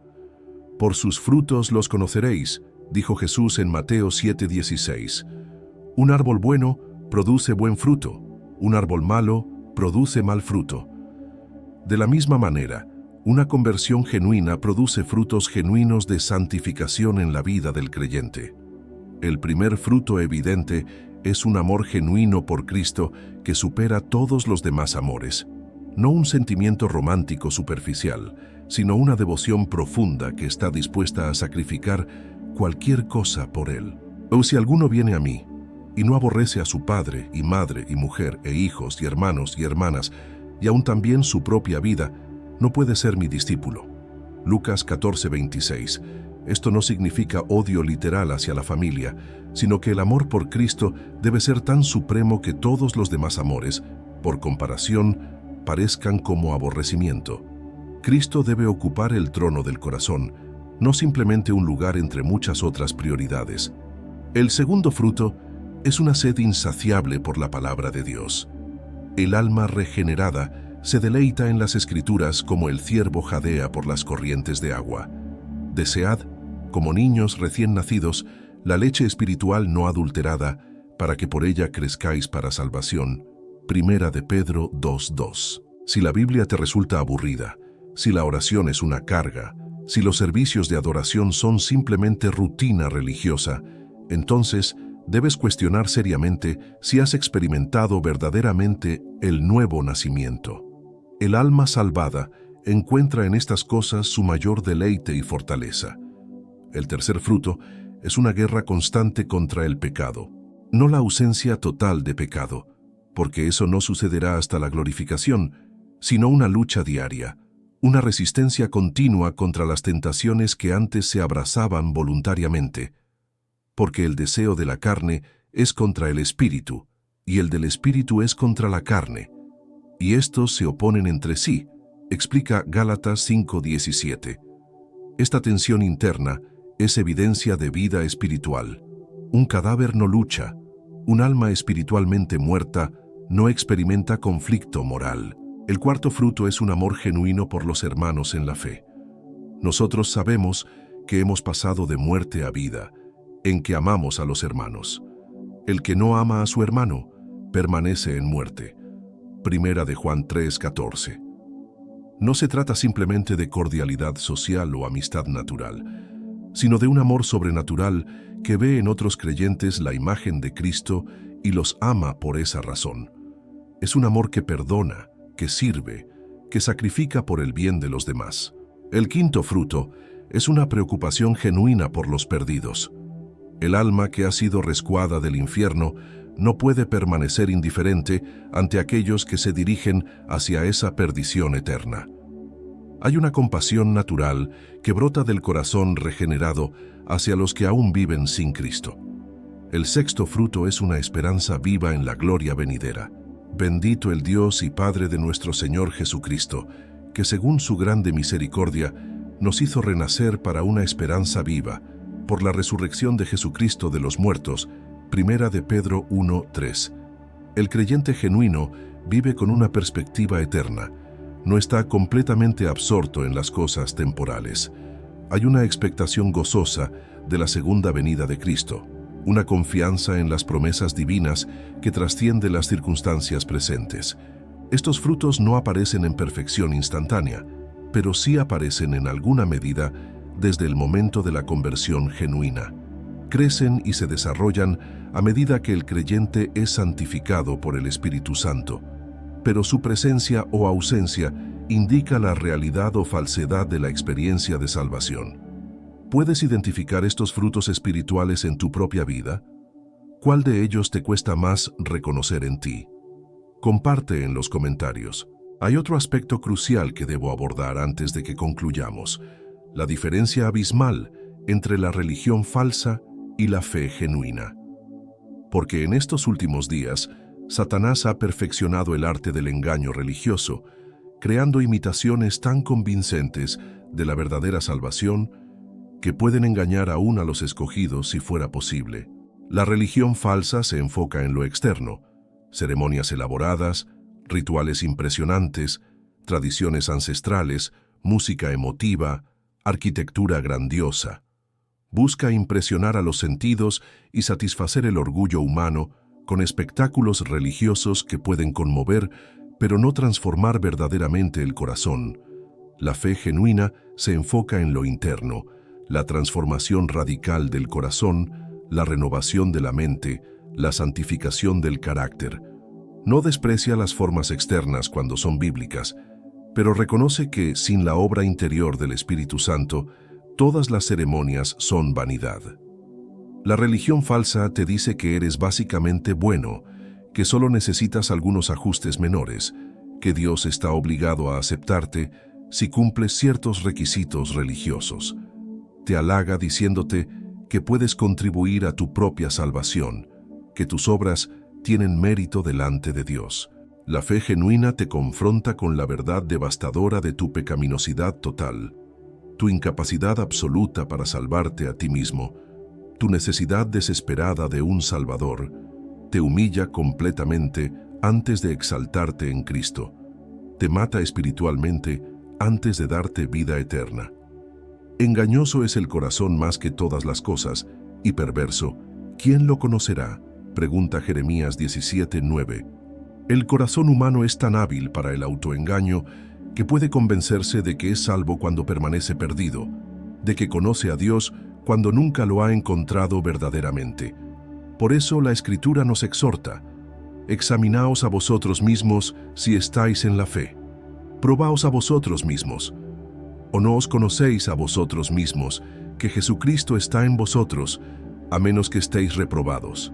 Por sus frutos los conoceréis, dijo Jesús en Mateo 7:16. Un árbol bueno produce buen fruto, un árbol malo produce mal fruto. De la misma manera, una conversión genuina produce frutos genuinos de santificación en la vida del creyente. El primer fruto evidente es un amor genuino por Cristo que supera todos los demás amores. No un sentimiento romántico superficial, sino una devoción profunda que está dispuesta a sacrificar cualquier cosa por Él. O si alguno viene a mí y no aborrece a su padre y madre y mujer e hijos y hermanos y hermanas, y aún también su propia vida, no puede ser mi discípulo. Lucas 14:26. Esto no significa odio literal hacia la familia, sino que el amor por Cristo debe ser tan supremo que todos los demás amores, por comparación, parezcan como aborrecimiento. Cristo debe ocupar el trono del corazón, no simplemente un lugar entre muchas otras prioridades. El segundo fruto es una sed insaciable por la palabra de Dios. El alma regenerada se deleita en las Escrituras como el ciervo jadea por las corrientes de agua. Desead, como niños recién nacidos, la leche espiritual no adulterada, para que por ella crezcáis para salvación. Primera de Pedro 2:2. Si la Biblia te resulta aburrida, si la oración es una carga, si los servicios de adoración son simplemente rutina religiosa, entonces debes cuestionar seriamente si has experimentado verdaderamente el nuevo nacimiento. El alma salvada encuentra en estas cosas su mayor deleite y fortaleza. El tercer fruto es una guerra constante contra el pecado. No la ausencia total de pecado, porque eso no sucederá hasta la glorificación, sino una lucha diaria, una resistencia continua contra las tentaciones que antes se abrazaban voluntariamente, porque el deseo de la carne es contra el espíritu, y el del espíritu es contra la carne, y estos se oponen entre sí, explica Gálatas 5:17. Esta tensión interna es evidencia de vida espiritual. Un cadáver no lucha, un alma espiritualmente muerta no experimenta conflicto moral. El cuarto fruto es un amor genuino por los hermanos en la fe. Nosotros sabemos que hemos pasado de muerte a vida, en que amamos a los hermanos. El que no ama a su hermano permanece en muerte. Primera de Juan 3:14. No se trata simplemente de cordialidad social o amistad natural, sino de un amor sobrenatural que ve en otros creyentes la imagen de Cristo y los ama por esa razón. Es un amor que perdona, que sirve, que sacrifica por el bien de los demás. El quinto fruto es una preocupación genuina por los perdidos. El alma que ha sido rescuada del infierno no puede permanecer indiferente ante aquellos que se dirigen hacia esa perdición eterna. Hay una compasión natural que brota del corazón regenerado hacia los que aún viven sin Cristo. El sexto fruto es una esperanza viva en la gloria venidera. Bendito el Dios y Padre de nuestro Señor Jesucristo, que según su grande misericordia nos hizo renacer para una esperanza viva, por la resurrección de Jesucristo de los muertos. Primera de Pedro 1:3. El creyente genuino vive con una perspectiva eterna. No está completamente absorto en las cosas temporales. Hay una expectación gozosa de la segunda venida de Cristo, una confianza en las promesas divinas que trasciende las circunstancias presentes. Estos frutos no aparecen en perfección instantánea, pero sí aparecen en alguna medida desde el momento de la conversión genuina. Crecen y se desarrollan a medida que el creyente es santificado por el Espíritu Santo, pero su presencia o ausencia indica la realidad o falsedad de la experiencia de salvación. ¿Puedes identificar estos frutos espirituales en tu propia vida? ¿Cuál de ellos te cuesta más reconocer en ti? Comparte en los comentarios. Hay otro aspecto crucial que debo abordar antes de que concluyamos: la diferencia abismal entre la religión falsa y la fe genuina. Porque en estos últimos días, Satanás ha perfeccionado el arte del engaño religioso, creando imitaciones tan convincentes de la verdadera salvación que pueden engañar aún a los escogidos si fuera posible. La religión falsa se enfoca en lo externo: ceremonias elaboradas, rituales impresionantes, tradiciones ancestrales, música emotiva, arquitectura grandiosa. Busca impresionar a los sentidos y satisfacer el orgullo humano con espectáculos religiosos que pueden conmover, pero no transformar verdaderamente el corazón. La fe genuina se enfoca en lo interno, la transformación radical del corazón, la renovación de la mente, la santificación del carácter. No desprecia las formas externas cuando son bíblicas, pero reconoce que, sin la obra interior del Espíritu Santo, todas las ceremonias son vanidad. La religión falsa te dice que eres básicamente bueno, que solo necesitas algunos ajustes menores, que Dios está obligado a aceptarte si cumples ciertos requisitos religiosos. Te halaga diciéndote que puedes contribuir a tu propia salvación, que tus obras tienen mérito delante de Dios. La fe genuina te confronta con la verdad devastadora de tu pecaminosidad total, tu incapacidad absoluta para salvarte a ti mismo, tu necesidad desesperada de un Salvador. Te humilla completamente antes de exaltarte en Cristo. Te mata espiritualmente antes de darte vida eterna. Engañoso es el corazón más que todas las cosas, y perverso, ¿quién lo conocerá?, pregunta Jeremías 17:9. El corazón humano es tan hábil para el autoengaño que puede convencerse de que es salvo cuando permanece perdido, de que conoce a Dios cuando nunca lo ha encontrado verdaderamente. Por eso la Escritura nos exhorta: examinaos a vosotros mismos si estáis en la fe. Probaos a vosotros mismos. ¿O no os conocéis a vosotros mismos que Jesucristo está en vosotros, a menos que estéis reprobados?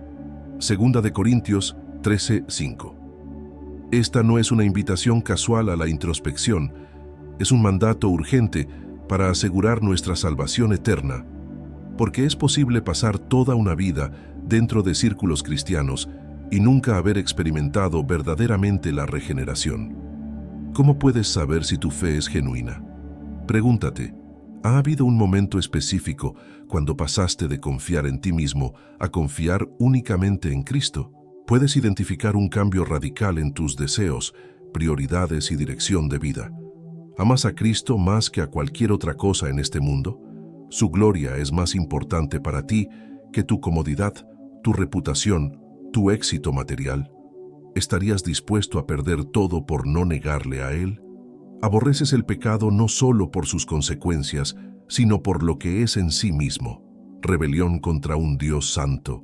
Segunda de Corintios 13:5. Esta no es una invitación casual a la introspección, es un mandato urgente para asegurar nuestra salvación eterna, porque es posible pasar toda una vida dentro de círculos cristianos y nunca haber experimentado verdaderamente la regeneración. ¿Cómo puedes saber si tu fe es genuina? Pregúntate, ¿ha habido un momento específico cuando pasaste de confiar en ti mismo a confiar únicamente en Cristo? ¿Puedes identificar un cambio radical en tus deseos, prioridades y dirección de vida? ¿Amas a Cristo más que a cualquier otra cosa en este mundo? ¿Su gloria es más importante para ti que tu comodidad, tu reputación, tu éxito material? ¿Estarías dispuesto a perder todo por no negarle a Él? Aborreces el pecado no solo por sus consecuencias, sino por lo que es en sí mismo: rebelión contra un Dios santo.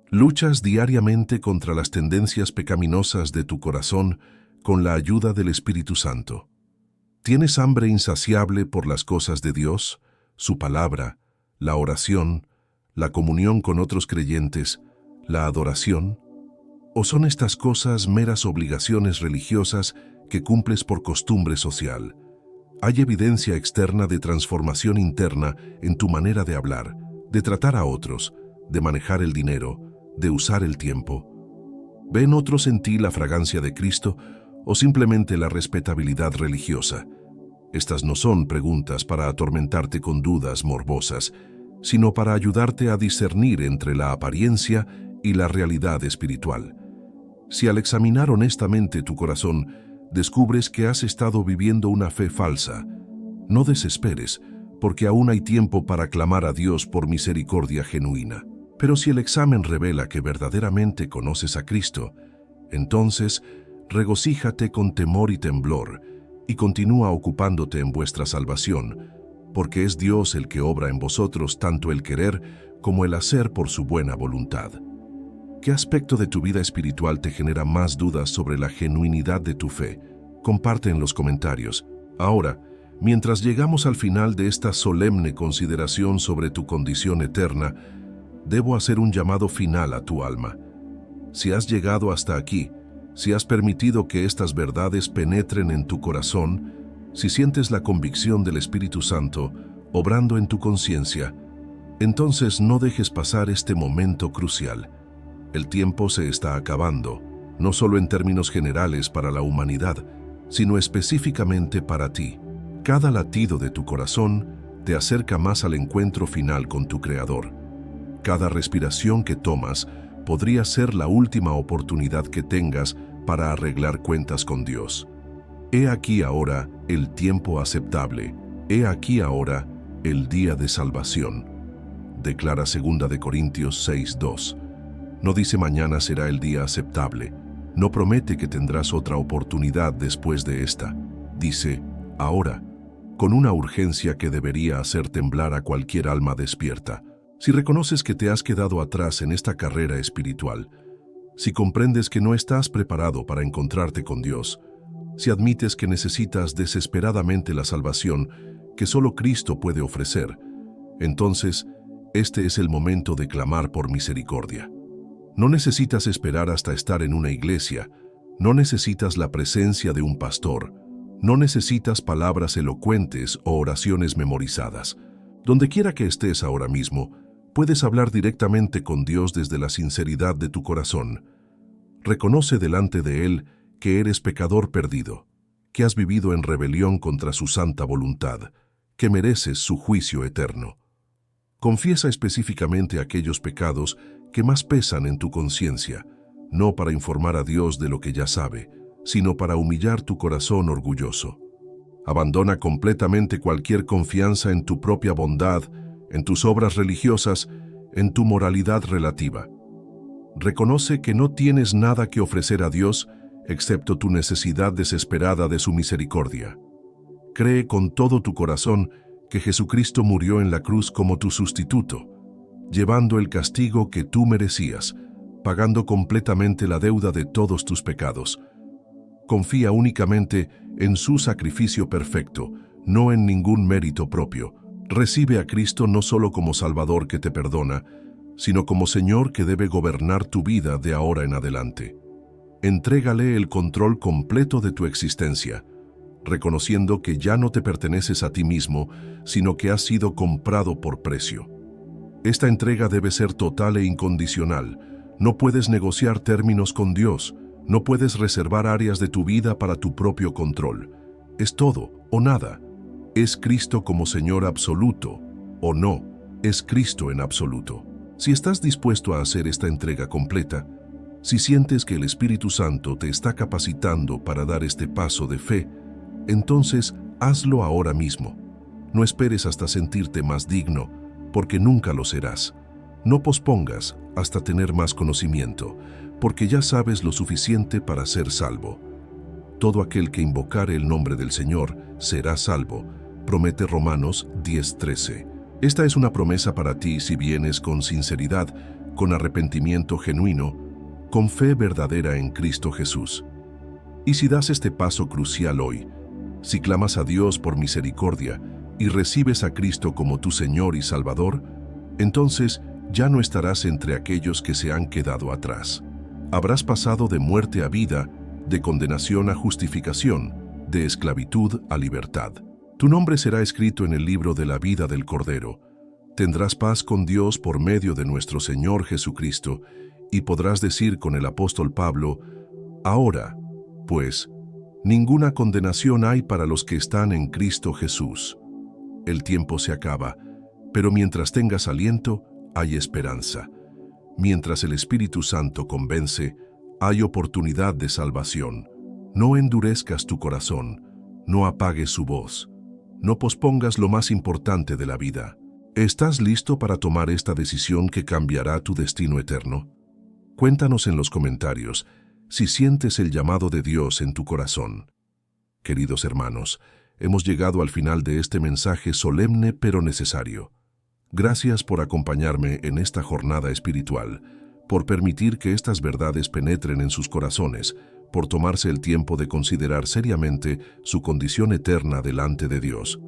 Luchas diariamente contra las tendencias pecaminosas de tu corazón con la ayuda del Espíritu Santo. ¿Tienes hambre insaciable por las cosas de Dios, su palabra, la oración, la comunión con otros creyentes, la adoración? ¿O son estas cosas meras obligaciones religiosas que cumples por costumbre social? Hay evidencia externa de transformación interna en tu manera de hablar, de tratar a otros, de manejar el dinero, de usar el tiempo? ¿Ven otros en ti la fragancia de Cristo o simplemente la respetabilidad religiosa? Estas no son preguntas para atormentarte con dudas morbosas, sino para ayudarte a discernir entre la apariencia y la realidad espiritual. Si al examinar honestamente tu corazón, descubres que has estado viviendo una fe falsa, no desesperes, porque aún hay tiempo para clamar a Dios por misericordia genuina. Pero si el examen revela que verdaderamente conoces a Cristo, entonces regocíjate con temor y temblor y continúa ocupándote en vuestra salvación, porque es Dios el que obra en vosotros tanto el querer como el hacer por su buena voluntad. ¿Qué aspecto de tu vida espiritual te genera más dudas sobre la genuinidad de tu fe? Comparte en los comentarios. Ahora, mientras llegamos al final de esta solemne consideración sobre tu condición eterna, debo hacer un llamado final a tu alma. Si has llegado hasta aquí, si has permitido que estas verdades penetren en tu corazón, si sientes la convicción del Espíritu Santo obrando en tu conciencia, entonces no dejes pasar este momento crucial. El tiempo se está acabando, no solo en términos generales para la humanidad, sino específicamente para ti. Cada latido de tu corazón te acerca más al encuentro final con tu Creador. Cada respiración que tomas podría ser la última oportunidad que tengas para arreglar cuentas con Dios. He aquí ahora el tiempo aceptable. He aquí ahora el día de salvación. Declara 2 de Corintios 6:2. No dice mañana será el día aceptable. No promete que tendrás otra oportunidad después de esta. Dice, ahora, con una urgencia que debería hacer temblar a cualquier alma despierta. Si reconoces que te has quedado atrás en esta carrera espiritual, si comprendes que no estás preparado para encontrarte con Dios, si admites que necesitas desesperadamente la salvación que solo Cristo puede ofrecer, entonces este es el momento de clamar por misericordia. No necesitas esperar hasta estar en una iglesia, no necesitas la presencia de un pastor, no necesitas palabras elocuentes o oraciones memorizadas. Donde quiera que estés ahora mismo, puedes hablar directamente con Dios desde la sinceridad de tu corazón. Reconoce delante de Él que eres pecador perdido, que has vivido en rebelión contra su santa voluntad, que mereces su juicio eterno. Confiesa específicamente aquellos pecados que más pesan en tu conciencia, no para informar a Dios de lo que ya sabe, sino para humillar tu corazón orgulloso. Abandona completamente cualquier confianza en tu propia bondad, en tus obras religiosas, en tu moralidad relativa. Reconoce que no tienes nada que ofrecer a Dios excepto tu necesidad desesperada de su misericordia. Cree con todo tu corazón que Jesucristo murió en la cruz como tu sustituto, llevando el castigo que tú merecías, pagando completamente la deuda de todos tus pecados. Confía únicamente en su sacrificio perfecto, no en ningún mérito propio. Recibe a Cristo no solo como Salvador que te perdona, sino como Señor que debe gobernar tu vida de ahora en adelante. Entrégale el control completo de tu existencia, reconociendo que ya no te perteneces a ti mismo, sino que has sido comprado por precio. Esta entrega debe ser total e incondicional. No puedes negociar términos con Dios, no puedes reservar áreas de tu vida para tu propio control. Es todo o nada. ¿Es Cristo como Señor absoluto o no? Es Cristo en absoluto. Si estás dispuesto a hacer esta entrega completa, si sientes que el Espíritu Santo te está capacitando para dar este paso de fe, entonces hazlo ahora mismo. No esperes hasta sentirte más digno, porque nunca lo serás. No pospongas hasta tener más conocimiento, porque ya sabes lo suficiente para ser salvo. Todo aquel que invocare el nombre del Señor será salvo, promete Romanos 10:13. Esta es una promesa para ti si vienes con sinceridad, con arrepentimiento genuino, con fe verdadera en Cristo Jesús. Y si das este paso crucial hoy, si clamas a Dios por misericordia y recibes a Cristo como tu Señor y Salvador, entonces ya no estarás entre aquellos que se han quedado atrás. Habrás pasado de muerte a vida, de condenación a justificación, de esclavitud a libertad. Tu nombre será escrito en el libro de la vida del Cordero. Tendrás paz con Dios por medio de nuestro Señor Jesucristo, y podrás decir con el apóstol Pablo: ahora, pues, ninguna condenación hay para los que están en Cristo Jesús. El tiempo se acaba, pero mientras tengas aliento, hay esperanza. Mientras el Espíritu Santo convence, hay oportunidad de salvación. No endurezcas tu corazón, no apagues su voz, no pospongas lo más importante de la vida. ¿Estás listo para tomar esta decisión que cambiará tu destino eterno? Cuéntanos en los comentarios si sientes el llamado de Dios en tu corazón. Queridos hermanos, hemos llegado al final de este mensaje solemne pero necesario. Gracias por acompañarme en esta jornada espiritual, por permitir que estas verdades penetren en sus corazones, por tomarse el tiempo de considerar seriamente su condición eterna delante de Dios.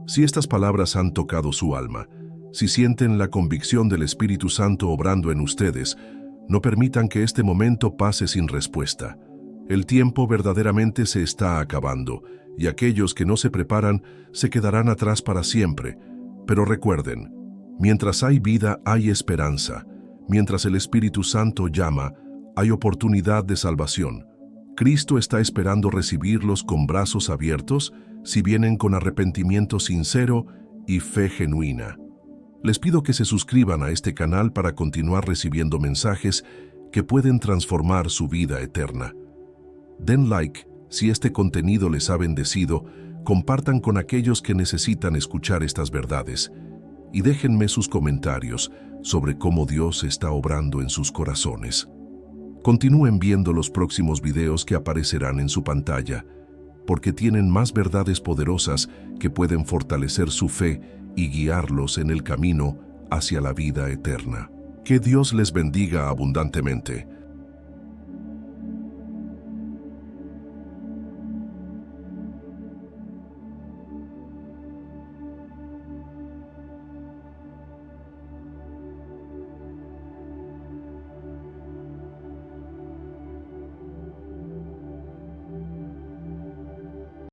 Si estas palabras han tocado su alma, si sienten la convicción del Espíritu Santo obrando en ustedes, no permitan que este momento pase sin respuesta. El tiempo verdaderamente se está acabando, y aquellos que no se preparan se quedarán atrás para siempre. Pero recuerden, mientras hay vida hay esperanza. Mientras el Espíritu Santo llama, hay oportunidad de salvación. Cristo está esperando recibirlos con brazos abiertos si vienen con arrepentimiento sincero y fe genuina. Les pido que se suscriban a este canal para continuar recibiendo mensajes que pueden transformar su vida eterna. Den like si este contenido les ha bendecido, compartan con aquellos que necesitan escuchar estas verdades y déjenme sus comentarios sobre cómo Dios está obrando en sus corazones. Continúen viendo los próximos videos que aparecerán en su pantalla, porque tienen más verdades poderosas que pueden fortalecer su fe y guiarlos en el camino hacia la vida eterna. Que Dios les bendiga abundantemente.